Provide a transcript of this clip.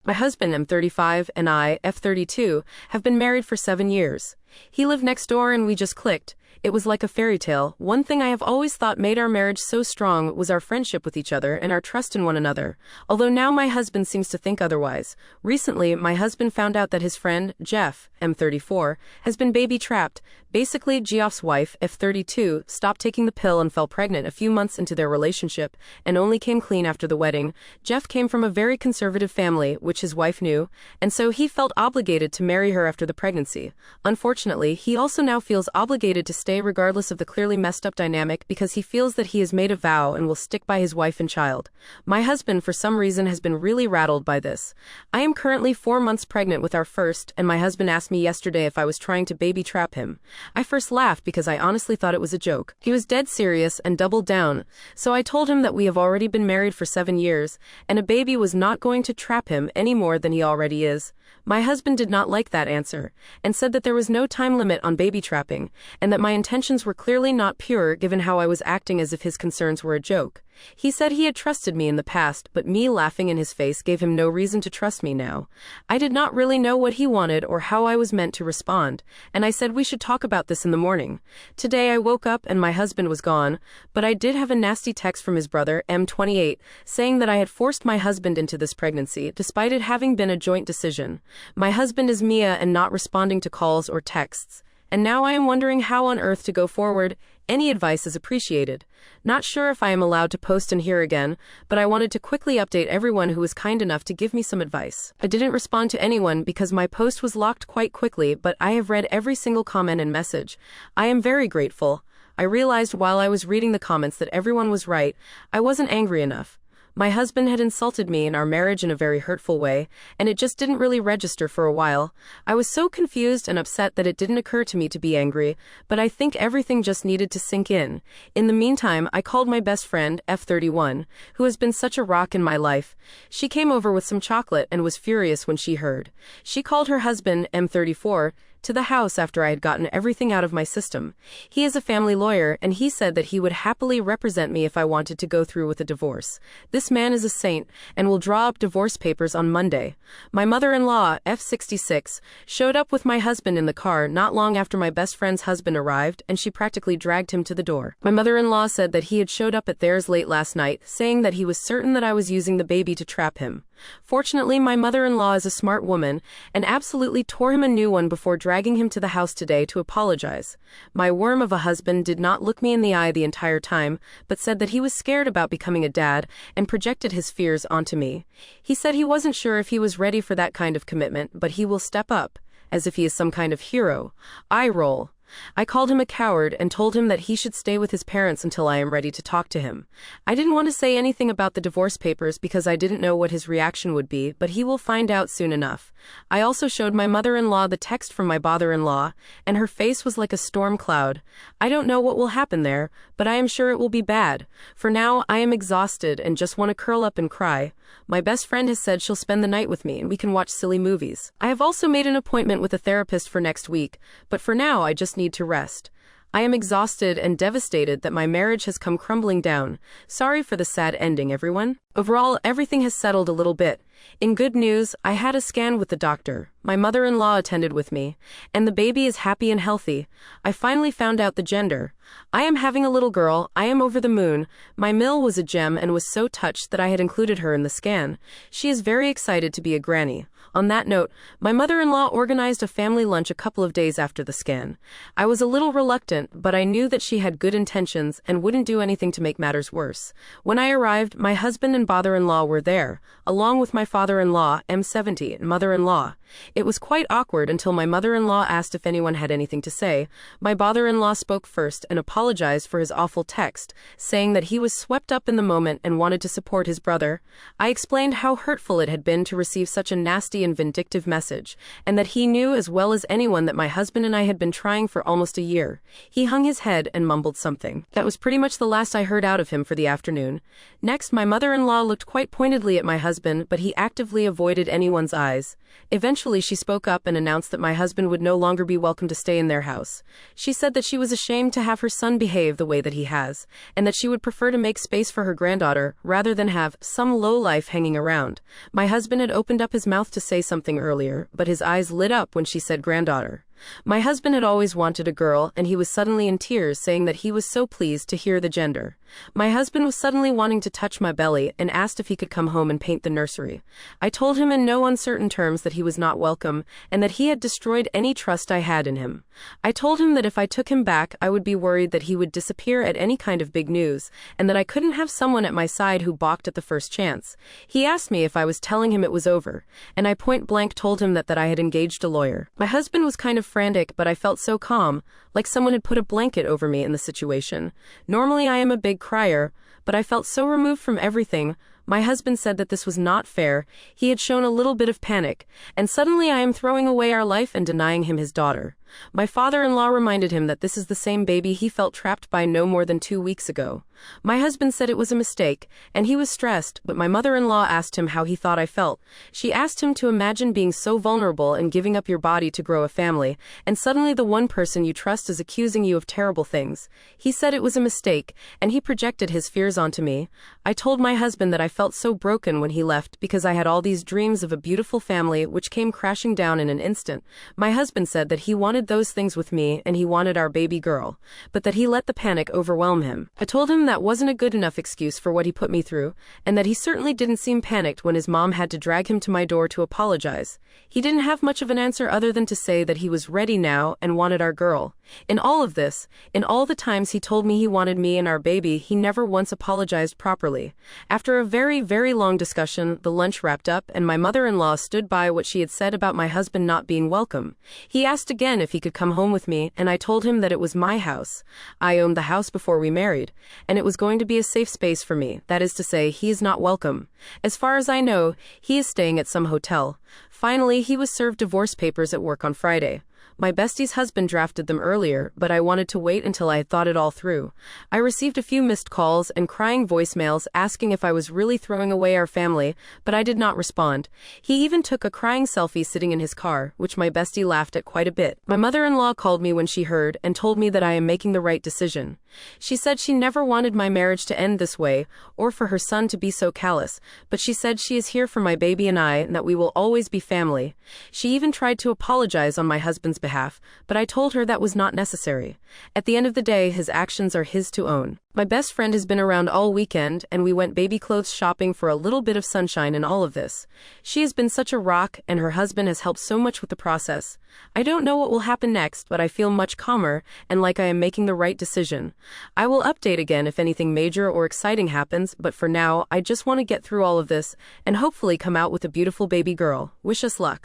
My husband, M35, and I, F32, have been married for 7 years. He lived next door and we just clicked. It was like a fairy tale. One thing I have always thought made our marriage so strong was our friendship with each other and our trust in one another. Although now my husband seems to think otherwise. Recently, my husband found out that his friend, Jeff, M34, has been baby trapped. Basically, Geoff's wife, F32, stopped taking the pill and fell pregnant a few months into their relationship and only came clean after the wedding. Jeff came from a very conservative family, which his wife knew, and so he felt obligated to marry her after the pregnancy. Unfortunately, he also now feels obligated to stay regardless of the clearly messed up dynamic because he feels that he has made a vow and will stick by his wife and child. My husband, for some reason, has been really rattled by this. I am currently 4 months pregnant with our first, and my husband asked me yesterday if I was trying to baby trap him. I first laughed because I honestly thought it was a joke. He was dead serious and doubled down, so I told him that we have already been married for 7 years, and a baby was not going to trap him any more than he already is. My husband did not like that answer, and said that there was no time limit on baby trapping, and that my intentions were clearly not pure given how I was acting as if his concerns were a joke. He said he had trusted me in the past, but me laughing in his face gave him no reason to trust me now. I did not really know what he wanted or how I was meant to respond, and I said we should talk about this in the morning. Today I woke up and my husband was gone, but I did have a nasty text from his brother, M28, saying that I had forced my husband into this pregnancy, despite it having been a joint decision. My husband is Mia and not responding to calls or texts. And now I am wondering how on earth to go forward. Any advice is appreciated. Not sure if I am allowed to post in here again, but I wanted to quickly update everyone who was kind enough to give me some advice. I didn't respond to anyone because my post was locked quite quickly, but I have read every single comment and message. I am very grateful. I realized while I was reading the comments that everyone was right. I wasn't angry enough. My husband had insulted me in our marriage in a very hurtful way, and it just didn't really register for a while. I was so confused and upset that it didn't occur to me to be angry, but I think everything just needed to sink in. In the meantime, I called my best friend, F31, who has been such a rock in my life. She came over with some chocolate and was furious when she heard. She called her husband, M34, to the house after I had gotten everything out of my system. He is a family lawyer, and he said that he would happily represent me if I wanted to go through with a divorce. This man is a saint, and will draw up divorce papers on Monday. My mother-in-law, F66, showed up with my husband in the car not long after my best friend's husband arrived, and she practically dragged him to the door. My mother-in-law said that he had showed up at theirs late last night, saying that he was certain that I was using the baby to trap him. Fortunately, my mother-in-law is a smart woman, and absolutely tore him a new one before dragging him to the house today to apologize. My worm of a husband did not look me in the eye the entire time, but said that he was scared about becoming a dad, and projected his fears onto me. He said he wasn't sure if he was ready for that kind of commitment, but he will step up, as if he is some kind of hero. Eye roll. I called him a coward and told him that he should stay with his parents until I am ready to talk to him. I didn't want to say anything about the divorce papers because I didn't know what his reaction would be, but he will find out soon enough. I also showed my mother-in-law the text from my father-in-law, and her face was like a storm cloud. I don't know what will happen there, but I am sure it will be bad. For now, I am exhausted and just want to curl up and cry. My best friend has said she'll spend the night with me and we can watch silly movies. I have also made an appointment with a therapist for next week, but for now I just need to rest. I am exhausted and devastated that my marriage has come crumbling down. Sorry for the sad ending, everyone. Overall, everything has settled a little bit. In good news, I had a scan with the doctor. My mother-in-law attended with me, and the baby is happy and healthy. I finally found out the gender. I am having a little girl. I am over the moon. My Mill was a gem and was so touched that I had included her in the scan. She is very excited to be a granny. On that note, my mother-in-law organized a family lunch a couple of days after the scan. I was a little reluctant, but I knew that she had good intentions and wouldn't do anything to make matters worse. When I arrived, my husband and father-in-law were there, along with my father-in-law, M70, and mother-in-law. It was quite awkward until my mother-in-law asked if anyone had anything to say. My father-in-law spoke first and apologized for his awful text, saying that he was swept up in the moment and wanted to support his brother. I explained how hurtful it had been to receive such a nasty and vindictive message, and that he knew as well as anyone that my husband and I had been trying for almost a year. He hung his head and mumbled something. That was pretty much the last I heard out of him for the afternoon. Next, my mother-in-law looked quite pointedly at my husband, but he actively avoided anyone's eyes. Eventually, Eventually, she spoke up and announced that my husband would no longer be welcome to stay in their house. She said that she was ashamed to have her son behave the way that he has, and that she would prefer to make space for her granddaughter rather than have some lowlife hanging around. My husband had opened up his mouth to say something earlier, but his eyes lit up when she said granddaughter. My husband had always wanted a girl, and he was suddenly in tears, saying that he was so pleased to hear the gender. My husband was suddenly wanting to touch my belly and asked if he could come home and paint the nursery. I told him in no uncertain terms that he was not welcome and that he had destroyed any trust I had in him. I told him that if I took him back, I would be worried that he would disappear at any kind of big news, and that I couldn't have someone at my side who balked at the first chance. He asked me if I was telling him it was over, and I point blank told him that I had engaged a lawyer. My husband was kind of frantic, but I felt so calm, like someone had put a blanket over me in the situation. Normally I am a big crier, but I felt so removed from everything. My husband said that this was not fair. He had shown a little bit of panic, and suddenly I am throwing away our life and denying him his daughter. My father-in-law reminded him that this is the same baby he felt trapped by no more than 2 weeks ago. My husband said it was a mistake, and he was stressed, but my mother-in-law asked him how he thought I felt. She asked him to imagine being so vulnerable and giving up your body to grow a family, and suddenly the one person you trust is accusing you of terrible things. He said it was a mistake, and he projected his fears onto me. I told my husband that I felt so broken when he left because I had all these dreams of a beautiful family which came crashing down in an instant. My husband said that he wanted those things with me and he wanted our baby girl, but that he let the panic overwhelm him. I told him that wasn't a good enough excuse for what he put me through, and that he certainly didn't seem panicked when his mom had to drag him to my door to apologize. He didn't have much of an answer other than to say that he was ready now and wanted our girl. In all of this, in all the times he told me he wanted me and our baby, he never once apologized properly. After a very, very long discussion, the lunch wrapped up and my mother-in-law stood by what she had said about my husband not being welcome. He asked again if he could come home with me, and I told him that it was my house. I owned the house before we married, and it was going to be a safe space for me. That is to say, he is not welcome. As far as I know, he is staying at some hotel. Finally, he was served divorce papers at work on Friday. My bestie's husband drafted them earlier, but I wanted to wait until I had thought it all through. I received a few missed calls and crying voicemails asking if I was really throwing away our family, but I did not respond. He even took a crying selfie sitting in his car, which my bestie laughed at quite a bit. My mother-in-law called me when she heard and told me that I am making the right decision. She said she never wanted my marriage to end this way, or for her son to be so callous, but she said she is here for my baby and I, and that we will always be family. She even tried to apologize on my husband's behalf, but I told her that was not necessary. At the end of the day, his actions are his to own. My best friend has been around all weekend, and we went baby clothes shopping for a little bit of sunshine in all of this. She has been such a rock, and her husband has helped so much with the process. I don't know what will happen next, but I feel much calmer, and like I am making the right decision. I will update again if anything major or exciting happens, but for now, I just want to get through all of this, and hopefully come out with a beautiful baby girl. Wish us luck.